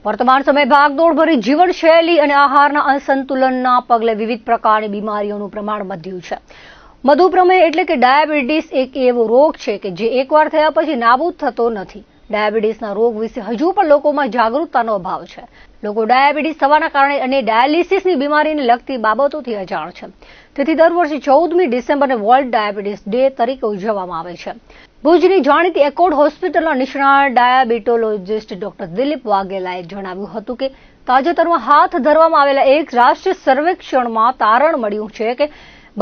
વર્તમાન સમય ભાગદોડ ભરી જીવનશૈલી અને આહારના અસંતુલનના પગલે વિવિધ પ્રકારની બીમારીઓનું પ્રમાણ વધ્યું છે. મધુપ્રમેહ એટલે કે ડાયાબિટીસ એક એવો રોગ છે કે જે એકવાર થયા પછી નાબૂદ થતો નથી. ડાયાબિટીસના રોગ વિશે હજુ પણ લોકોમાં જાગૃતતાનો અભાવ છે. લોકો ડાયાબિટીસ થવાના કારણે અને ડાયાલિસિસની બીમારીને લગતી બાબતોથી અજાણ છે. તેથી દર વર્ષે 14મી ડિસેમ્બરને વર્લ્ડ ડાયાબિટીસ ડે તરીકે ઉજવવામાં આવે છે. ભુજની જાણીતી એકોર્ડ હોસ્પિટલના નિષ્ણાત ડાયાબિટોલોજિસ્ટ ડોક્ટર દિલીપ વાઘેલાએ જણાવ્યું હતું કે તાજેતરમાં હાથ ધરવામાં આવેલા એક રાષ્ટ્રીય સર્વેક્ષણમાં તારણ મળ્યું છે કે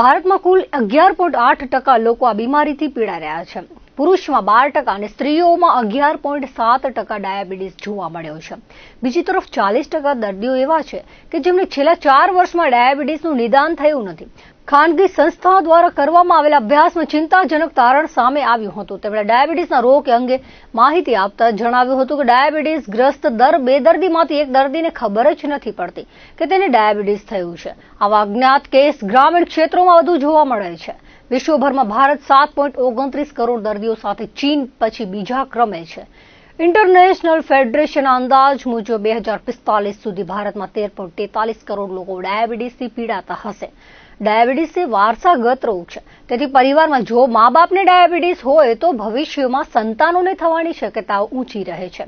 ભારતમાં કુલ 11.8% લોકો આ બીમારીથી પીડાઈ રહ્યા છે. પુરુષમાં 12% અને સ્ત્રીઓમાં 11.7% ડાયાબિટીસ જોવા મળ્યો છે. બીજી તરફ 40% દર્દીઓ એવા છે કે જેમને છેલ્લા 4 વર્ષમાં ડાયાબિટીસનું નિદાન થયું નથી. ખાનગી સંસ્થાઓ દ્વારા કરવામાં આવેલા અભ્યાસમાં ચિંતાજનક તારણ સામે આવ્યું હતું. તેમણે ડાયાબિટીસના રોગ અંગે માહિતી આપતા જણાવ્યું હતું કે ડાયાબિટીસ ગ્રસ્ત દર 2 દર્દીમાંથી એક દર્દીને ખબર જ નથી પડતી કે તેને ડાયાબિટીસ થયું છે. આવા અજ્ઞાત કેસ ગ્રામીણ ક્ષેત્રોમાં વધુ જોવા મળે છે. વિશ્વભરમાં ભારત 7.29 કરોડ દર્દીઓ સાથે ચીન પછી બીજા ક્રમે છે. ઇન્ટરનેશનલ ફેડરેશનના અંદાજ મુજબ 2045 સુધી ભારતમાં 13.43 કરોડ લોકો ડાયાબિટીસથી પીડાતા હશે. ડાયાબિટીસ એ વારસાગત રોગ છે. તેથી પરિવારમાં જો મા બાપને ડાયાબિટીસ હોય તો ભવિષ્યમાં સંતાનોને થવાની શક્યતાઓ ઊંચી રહે છે.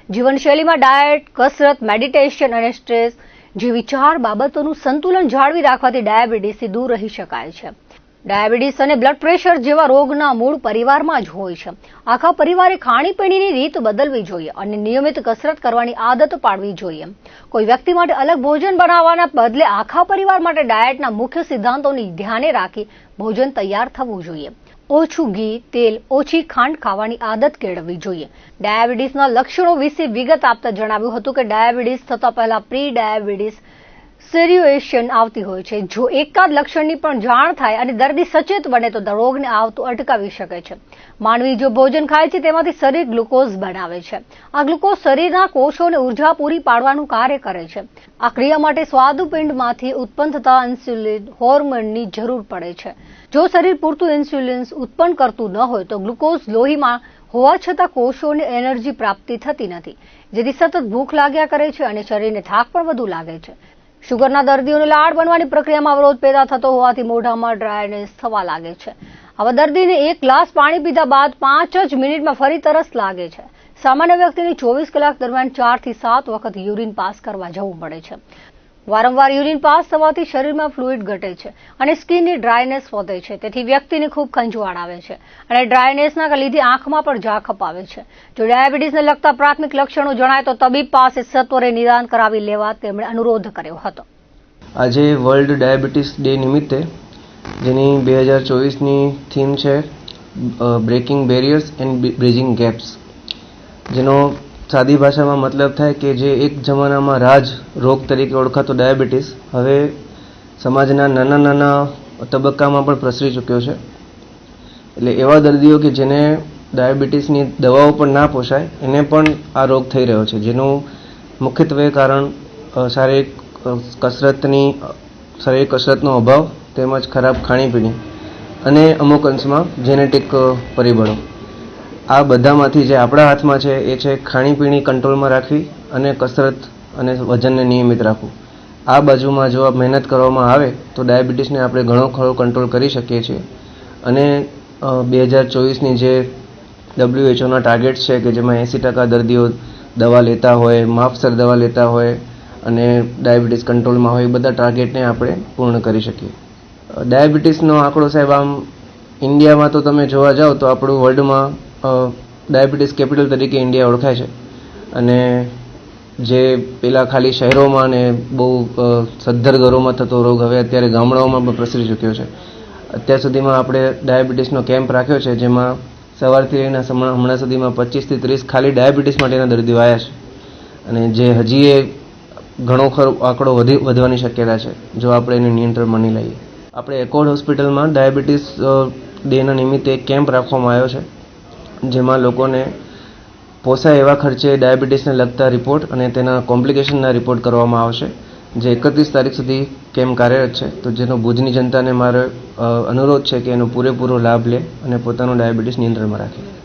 જીવનશૈલીમાં ડાયટ, કસરત, મેડિટેશન અને સ્ટ્રેસ જેવી 4 બાબતોનું સંતુલન જાળવી રાખવાથી ડાયાબિટીસથી દૂર રહી શકાય છે. ડાયાબિટીસ અને બ્લડ પ્રેશર જેવા રોગના મૂળ પરિવારમાં જ હોય છે. આખા પરિવારે ખાણીપીણીની રીત બદલવી જોઈએ અને નિયમિત કસરત કરવાની આદત પાડવી જોઈએ. કોઈ વ્યક્તિ માટે અલગ ભોજન બનાવવાના બદલે આખા પરિવાર માટે ડાયટના મુખ્ય સિદ્ધાંતોને ધ્યાને રાખી ભોજન તૈયાર થવું જોઈએ. ઓછું ઘી, તેલ, ઓછી ખાંડ ખાવાની આદત કેળવવી જોઈએ. ડાયાબિટીસના લક્ષણો વિશે વિગત આપતા જણાવ્યું હતું કે ડાયાબિટીસ થતા પહેલા પ્રી ડાયાબિટીસ સિચ્યુએશન આવતી હોય છે. જો એકાદ લક્ષણની પણ જાણ થાય અને દર્દી સચેત બને તો રોગને આવતું અટકાવી શકે છે. માનવી જો ભોજન ખાય છે તેમાંથી શરીર ગ્લુકોઝ બનાવે છે. આ ગ્લુકોઝ શરીરના કોષોને ઉર્જા પૂરી પાડવાનું કાર્ય કરે છે. આ ક્રિયા માટે સ્વાદુપિંડમાંથી ઉત્પન્ન થતા ઇન્સ્યુલિન હોર્મોનની જરૂર પડે છે. જો શરીર પૂરતું ઇન્સ્યુલિન ઉત્પન્ન કરતું ન હોય તો ગ્લુકોઝ લોહીમાં હોવા છતાં કોષોને એનર્જી પ્રાપ્તિ થતી નથી, જેથી સતત ભૂખ લાગ્યા કરે છે અને શરીરને થાક પણ વધુ લાગે છે. શુગરના દર્દીઓને લાળ બનવાની પ્રક્રિયામાં અવરોધ પેદા થતો હોવાથી મોઢામાં ડ્રાયનેસ થવા લાગે છે. આવા દર્દીને 1 ગ્લાસ પાણી પીધા બાદ 5 જ મિનિટમાં ફરી તરસ લાગે છે. સામાન્ય વ્યક્તિને 24 કલાક દરમિયાન 4 થી 7 વખત યુરિન પાસ કરવા જવું પડે છે. વારંવાર યુરિન પાસ થવાથી શરીરમાં ફ્લુઇડ ઘટે છે અને સ્કિનની ડ્રાયનેસ વધે છે. તેથી વ્યક્તિને ખૂબ ખંજવાળ આવે છે અને ડ્રાયનેસના લીધે આંખમાં પણ ઝાંખપ આવે છે. જો ડાયાબિટીસને લગતા પ્રાથમિક લક્ષણો જણાય તો તબીબ પાસે સત્વરે નિદાન કરાવી લેવા તેમણે અનુરોધ કર્યો હતો. આજે વર્લ્ડ ડાયાબિટીસ ડે નિમિત્તે જેની 2024ની થીમ છે breaking barriers and bridging gaps, જેનો સાદી ભાષામાં મતલબ થાય કે જે એક જમાનામાં રાજ રોગ તરીકે ઓળખાતો ડાયાબિટીસ હવે સમાજના નાના તબક્કામાં પણ પ્રસરી ચૂક્યો છે. એટલે એવા દર્દીઓ કે જેને ડાયાબિટીસની દવાઓ પણ ના પોસાય એને પણ આ રોગ થઈ રહ્યો છે, જેનું મુખ્યત્વે કારણ શારીરિક કસરતનો અભાવ તેમજ ખરાબ ખાણીપીણી અને અમુક અંશમાં જેનેટિક પરિબળો. આ બધામાંથી જે આપણા હાથમાં છે એ છે ખાણીપીણી કંટ્રોલમાં રાખવી અને કસરત અને વજનને નિયમિત રાખવું. આ બાજુમાં જો મહેનત કરવામાં આવે તો ડાયાબિટીસને આપણે ઘણો ખરો કંટ્રોલ કરી શકીએ છીએ. અને 2024ની જે WHO ટાર્ગેટ્સ છે કે જેમાં 80% દર્દીઓ દવા લેતા હોય, માપસર દવા લેતા હોય અને ડાયાબિટીસ કંટ્રોલમાં હોય, એ બધા ટાર્ગેટને આપણે પૂર્ણ કરી શકીએ. ડાયાબિટીસનો આંકડો સાહેબ આમ ઇન્ડિયામાં તો તમે જોવા જાઓ તો આપણું વર્લ્ડમાં ડાયાબિટીસ કેપિટલ તરીકે ઇન્ડિયા ઓળખાય છે. અને જે પેલા ખાલી શહેરોમાં ને બહુ સદ્ધર ઘરોમાં થતો રોગ હવે અત્યારે ગામડાઓમાં પણ પ્રસરી ચૂક્યો છે. અત્યાર સુધીમાં આપણે ડાયાબિટીસનો કેમ્પ રાખ્યો છે, જેમાં સવારથી લઈને હમણાં સુધીમાં 25 થી 30 ખાલી ડાયાબિટીસ માટેના દર્દીઓ આવ્યા છે. અને જે હજી એ ઘણો ખરો આંકડો વધવાની શક્યતા છે જો આપણે એને નિયંત્રણમાં નહીં લઈએ. આપણે એકોર્ડ હોસ્પિટલમાં ડાયાબિટીસ ડેના નિમિત્તે એક કેમ્પ રાખવામાં આવ્યો છે, જેમાં લોકોને પોસાય એવા ખર્ચે ડાયાબિટીસને લગતા રિપોર્ટ અને તેના કોમ્પ્લિકેશનના રિપોર્ટ કરવામાં આવશે. જે 31 તારીખ સુધી કેમ્પ કાર્યરત છે. તો જેનો ભુજની જનતાને મારો અનુરોધ છે કે એનો પૂરેપૂરો લાભ લે અને પોતાનું ડાયાબિટીસ નિયંત્રણમાં રાખે.